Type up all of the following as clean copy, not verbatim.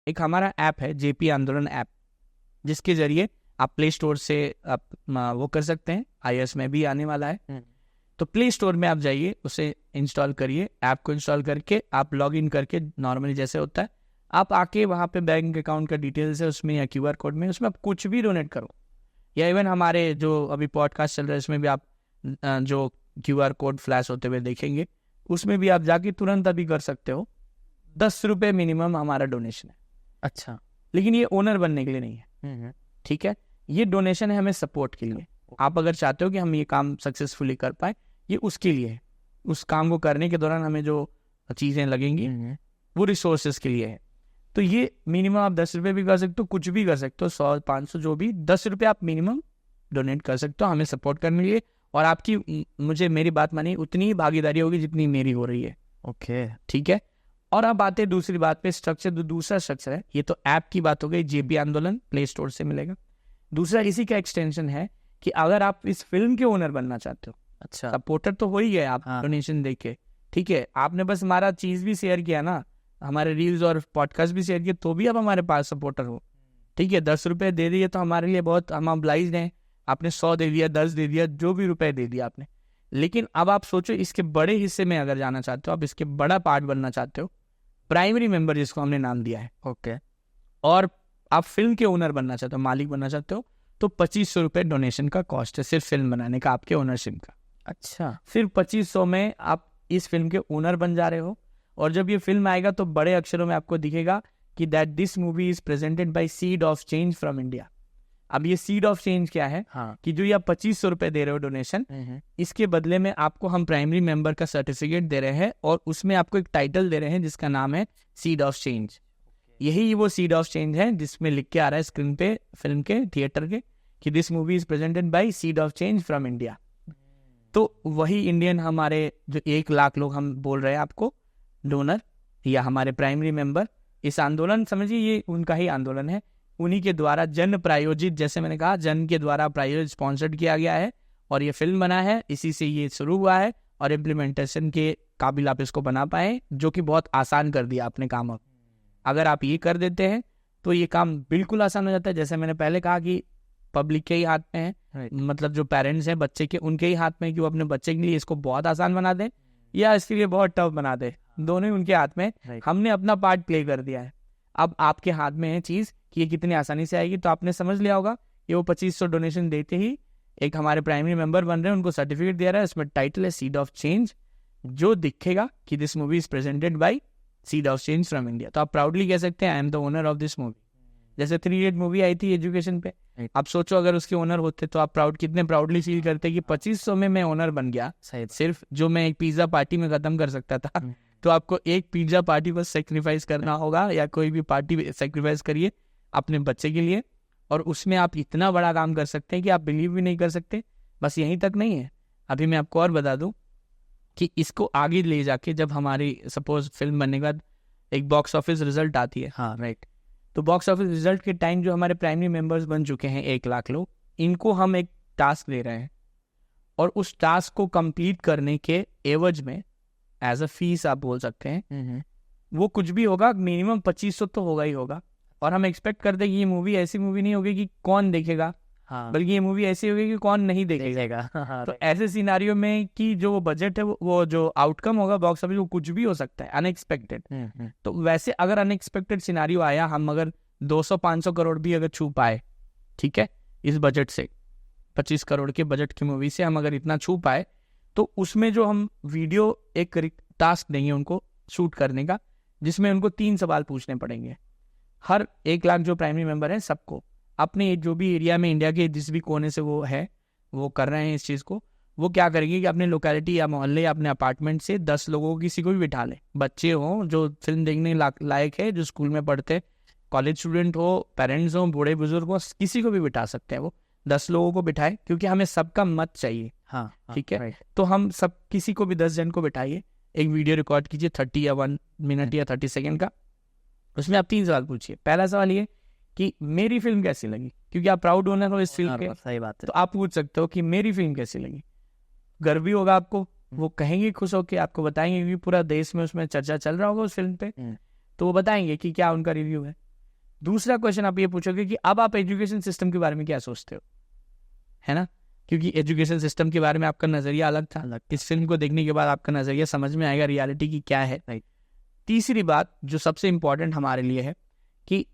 एक हमारा ऐप है जेपी आंदोलन ऐप, जिसके जरिए आप प्ले स्टोर से आप वो कर सकते हैं, iOS में भी आने वाला है। तो प्ले स्टोर में आप जाइए, उसे इंस्टॉल करिए, ऐप को इंस्टॉल करके आप लॉग इन करके नॉर्मली जैसे होता है आप आके वहाँ पे बैंक अकाउंट का डिटेल्स है उसमें या QR कोड में, उसमें आप कुछ भी डोनेट करो, या इवन हमारे जो अभी पॉडकास्ट चल रहा है इसमें भी आप जो QR कोड फ्लैश होते हुए देखेंगे उसमें भी आप जाके तुरंत अभी कर सकते हो। 10 रुपये मिनिमम हमारा डोनेशन है। अच्छा, लेकिन ये ओनर बनने के लिए नहीं है, ठीक है, ये डोनेशन है हमें सपोर्ट के लिए। आप अगर चाहते हो कि हम ये काम सक्सेसफुली कर पाए, ये उसके लिए है। उस काम को करने के दौरान हमें जो चीज़ें लगेंगी वो रिसोर्सेज के लिए है। तो ये मिनिमम आप 10 रुपये भी कर सकते हो, कुछ भी कर सकते हो, 100 500 जो भी, 10 रुपये आप मिनिमम डोनेट कर सकते हो हमें सपोर्ट करने के लिए। और आपकी मुझे मेरी बात मानिए उतनी ही भागीदारी होगी जितनी मेरी हो रही है। ओके, ठीक है। और अब आते हैं दूसरी बात पे, स्ट्रक्चर। दूसरा स्ट्रक्चर है, ये तो ऐप की बात हो गई, जेपी आंदोलन प्ले स्टोर से मिलेगा। दूसरा इसी का एक्सटेंशन है कि अगर आप इस फिल्म के ओनर बनना चाहते हो, अच्छा, सपोर्टर तो हो ही गए आप डोनेशन देके, ठीक है, आपने बस हमारा चीज भी शेयर किया ना, हमारे रील्स और पॉडकास्ट भी शेयर किए, तो भी आप हमारे पास सपोर्टर हो, ठीक है। 10 रुपए दे दिए तो हमारे लिए बहुत, हम ऑब्लाइज्ड हैं। आपने 100 दे दिया, 10 दे दिया, जो भी रुपए दे दिया आपने। लेकिन अब आप सोचो इसके बड़े हिस्से में अगर जाना चाहते हो, आप इसके बड़ा पार्ट बनना चाहते हो, प्राइमरी मेंबर जिसको हमने नाम दिया है, ओके, और आप फिल्म के ओनर बनना चाहते हो, मालिक बनना चाहते हो, तो 2500 रुपये डोनेशन का कॉस्ट है सिर्फ फिल्म बनाने का, आपके ओनरशिप का। अच्छा, सिर्फ 2500 में आप इस फिल्म के ओनर बन जा रहे हो। और जब ये फिल्म आएगा तो बड़े अक्षरों में आपको दिखेगा कि that this movie is presented by seed of change from India. अब ये सीड ऑफ चेंज क्या है? कि जो ये आप 2500 रुपए दे रहे हो डोनेशन, इसके बदले में आपको हम प्राइमरी मेंबर का सर्टिफिकेट दे रहे हैं और उसमें आपको एक टाइटल दे रहे हैं जिसका नाम है सीड ऑफ चेंज। यही वो सीड ऑफ चेंज है जिसमें लिख के आ रहा है स्क्रीन पे, फिल्म के, थिएटर के, कि this movie is presented by seed of change from India. तो वही इंडियन हमारे जो 1 लाख लोग हम बोल रहे हैं आपको डोनर या हमारे प्राइमरी मेंबर, इस आंदोलन समझिए ये उनका ही आंदोलन है, उन्हीं के द्वारा जन प्रायोजित, जैसे मैंने कहा जन के द्वारा प्रायोजित स्पॉन्सर्ड किया गया है और ये फिल्म बना है, इसी से ये शुरू हुआ है और इम्प्लीमेंटेशन के काबिल आप इसको बना पाए, जो कि बहुत आसान कर दिया आपने काम। अब अगर आप ये कर देते हैं तो ये काम बिल्कुल आसान हो जाता है। जैसे मैंने पहले कहा कि पब्लिक के ही हाथ में है, मतलब जो पेरेंट्स हैं बच्चे के, उनके ही हाथ में, कि वो अपने बच्चे के लिए इसको बहुत आसान बना दें या इसके लिए बहुत टफ बना दे, दोनों ही उनके हाथ में। हमने अपना पार्ट प्ले कर दिया है, अब आपके हाथ में है चीज कि ये कितनी आसानी से आएगी। तो आपने समझ लिया होगा कि वो 2500 डोनेशन देते ही एक हमारे प्राइमरी मेंबर बन रहे हैं, उनको सर्टिफिकेट दे रहा है, उसमें टाइटल है सीड ऑफ चेंज, जो दिखेगा कि this movie is presented by seed of change from India. तो आप प्राउडली कह सकते हैं I am the owner of this movie. जैसे 3 इडियट मूवी आई थी एजुकेशन पे, आप सोचो अगर उसके ओनर होते तो आप कितने प्राउडली फील करते कि 2500 में मैं ओनर बन गया, सिर्फ जो मैं एक पिज्जा पार्टी में खत्म कर सकता था। तो आपको एक पिज्जा पार्टी बस सेक्रीफाइस करना होगा, या कोई भी पार्टी सेक्रीफाइस करिए अपने बच्चे के लिए, और उसमें आप इतना बड़ा काम कर सकते हैं कि आप बिलीव भी नहीं कर सकते। बस यहीं तक नहीं है, अभी मैं आपको और बता दूं कि इसको आगे ले जाके जब हमारी सपोज फिल्म बनने के बाद एक बॉक्स ऑफिस रिजल्ट आती है, हाँ राइट, तो बॉक्स ऑफिस रिजल्ट के टाइम जो हमारे प्राइमरी मेंबर्स बन चुके हैं 1 लाख लोग, इनको हम एक टास्क दे रहे हैं और उस टास्क को कंप्लीट करने के एवज में एज अ फीस आप बोल सकते हैं, वो कुछ भी होगा, मिनिमम 2500 तो होगा ही होगा। और हम एक्सपेक्ट करते हैं कि ये मूवी ऐसी मूवी नहीं होगी कि कौन देखेगा, बल्कि ये मूवी ऐसी होगी कि कौन नहीं देखेगा। तो ऐसे सिनारियो में कि जो बजट है वो जो आउटकम होगा बॉक्स ऑफिस, वो कुछ भी हो सकता है, अनएक्सपेक्टेड। तो वैसे अगर अनएक्सपेक्टेड सिनारियो आया, हम अगर 200-500 करोड़ भी अगर छू पाए, ठीक है, इस बजट से 25 करोड़ के बजट की मूवी से हम अगर इतना छू पाए, तो उसमें जो हम वीडियो एक टास्क देंगे उनको शूट करने का, जिसमें उनको 3 सवाल पूछने पड़ेंगे। हर 1 लाख जो प्राइमरी मेंबर है सबको अपने जो भी एरिया में, इंडिया के जिस भी कोने से वो है, वो कर रहे हैं इस चीज़ को, वो क्या करेंगे कि अपने लोकेलिटी या मोहल्ले या अपने अपार्टमेंट से 10 लोगों को किसी को भी बिठा लें, बच्चे हों जो फिल्म देखने लायक है, जो स्कूल में पढ़ते, कॉलेज स्टूडेंट हो, पेरेंट्स हो, बूढ़े बुजुर्ग हो, किसी को भी बिठा सकते हैं। वो 10 लोगों को बिठाए, क्योंकि हमें सबका मत चाहिए, ठीक है। तो हम सब किसी को भी 10 जन को बिठाइए, एक वीडियो रिकॉर्ड कीजिए 30 या 1 मिनट या 30 सेकेंड का, उसमें आप 3 सवाल पूछिए। पहला सवाल ये कि मेरी फिल्म कैसी लगी, क्योंकि आप प्राउड ओनर हो इस फिल्म के, सही बात है, तो आप पूछ सकते हो कि मेरी फिल्म कैसी लगी। गर्व भी होगा आपको, वो कहेंगे खुश होकर, आपको बताएंगे, क्योंकि पूरा देश में उसमें चर्चा चल रहा होगा उस फिल्म पे, तो वो बताएंगे कि क्या उनका रिव्यू है। दूसरा क्वेश्चन आप ये पूछोगे कि अब आप एजुकेशन सिस्टम के बारे में क्या सोचते हो, है ना, क्योंकि एजुकेशन सिस्टम के बारे में आपका नजरिया अलग था। इस फिल्म को देखने के बाद आपका नजरिया समझ में आएगा रियलिटी की क्या है। तीसरी बात जो सबसे इंपॉर्टेंट हमारे लिए है कि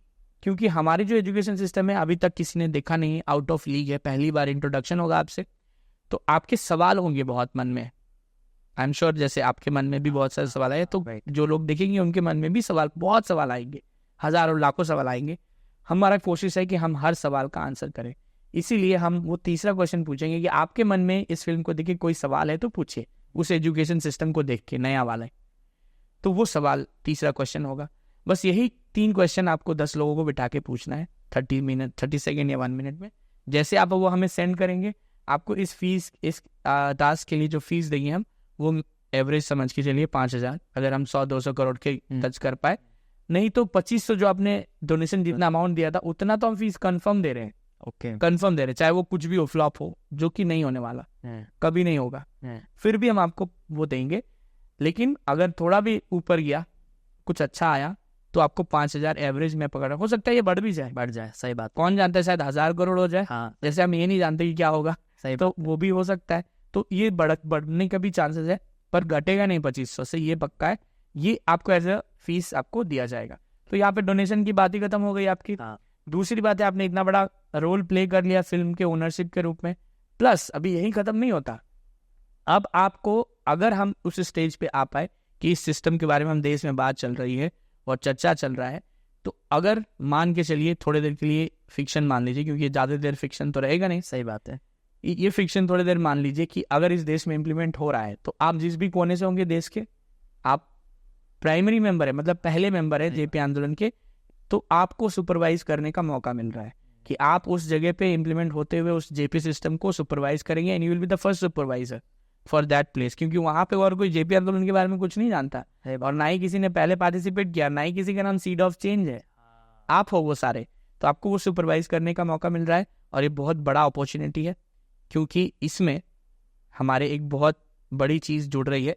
क्योंकि हमारी जो एजुकेशन सिस्टम है अभी तक किसी ने देखा नहीं है, आउट ऑफ लीग है, पहली बार इंट्रोडक्शन होगा आपसे, तो आपके सवाल होंगे बहुत मन में। आई एम श्योर जैसे आपके मन में भी बहुत सारे सवाल आए, तो जो लोग देखेंगे उनके मन में भी बहुत सवाल आएंगे, हजारों लाखों सवाल आएंगे। हमारा कोशिश है कि हम हर सवाल का आंसर करें, इसीलिए हम वो तीसरा क्वेश्चन पूछेंगे कि आपके मन में इस फिल्म को देख के कोई सवाल है तो पूछिए, उस एजुकेशन सिस्टम को देख के नया वाला है, तो वो सवाल तीसरा क्वेश्चन होगा। बस यही 3 क्वेश्चन आपको 10 लोगों को बिठा के पूछना है 30 सेकेंड या 1 मिनट में। जैसे आप वो हमें सेंड करेंगे, आपको इस टास्क के लिए जो फीस देंगे हम, वो एवरेज समझ के चलिए 5,000, अगर हम 100-200 करोड़ के टच कर पाए, नहीं तो 2500 जो आपने डोनेशन जितना अमाउंट दिया था उतना तो हम फीस कंफर्म दे रहे हैं। कंफर्म दे रहे, चाहे वो कुछ भी हो, फ्लॉप हो, जो कि नहीं होने वाला, कभी नहीं होगा, फिर भी हम आपको वो देंगे। लेकिन अगर थोड़ा भी ऊपर गया, कुछ अच्छा आया, तो आपको 5,000 एवरेज में पकड़ा, हो सकता है ये बढ़ जाए, सही बात, कौन जानता है, शायद 1,000 करोड़ हो जाए। जैसे हम ये नहीं जानते कि क्या होगा, सही, तो वो भी हो सकता है। तो ये बढ़ने का भी चांसेस है, पर घटेगा नहीं 2500 से, ये पक्का है। ये आपको एज अ फीस आपको दिया जाएगा। तो यहाँ पे डोनेशन की बात ही खत्म हो गई आपकी। दूसरी बात है, आपने इतना बड़ा रोल प्ले कर लिया फिल्म के ओनरशिप के रूप में। प्लस अभी यही खत्म नहीं होता, अब आपको, अगर हम उस स्टेज पे आ पाए कि इस सिस्टम के बारे में हम देश में बात चल रही है और चर्चा चल रहा है, तो अगर मान के चलिए थोड़ी देर के लिए फिक्शन मान लीजिए, क्योंकि ज़्यादा देर फिक्शन तो रहेगा नहीं, सही बात है, ये फिक्शन थोड़ी देर मान लीजिए कि अगर इस देश में इम्प्लीमेंट हो रहा है, तो आप जिस भी कोने से होंगे देश के, आप प्राइमरी मेंबर है, मतलब पहले मेंबर है जेपी आंदोलन के, तो आपको सुपरवाइज करने का मौका मिल रहा है कि आप उस जगह पे इम्प्लीमेंट होते हुए उस जेपी सिस्टम को सुपरवाइज करेंगे, and you will be the first supervisor for that place, क्योंकि वहां पे और कोई जेपी आंदोलन के बारे में कुछ नहीं जानता है, और ना ही किसी ने पहले पार्टिसिपेट किया, ना ही किसी का नाम सीड ऑफ चेंज है, आप हो वो सारे, तो आपको वो सुपरवाइज करने का मौका मिल रहा है। और ये बहुत बड़ा अपॉर्चुनिटी है, क्योंकि इसमें हमारे एक बहुत बड़ी चीज जुड़ रही है,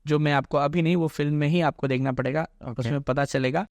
जो मैं आपको अभी नहीं, वो फिल्म में ही आपको देखना पड़ेगा, उसमें पता चलेगा।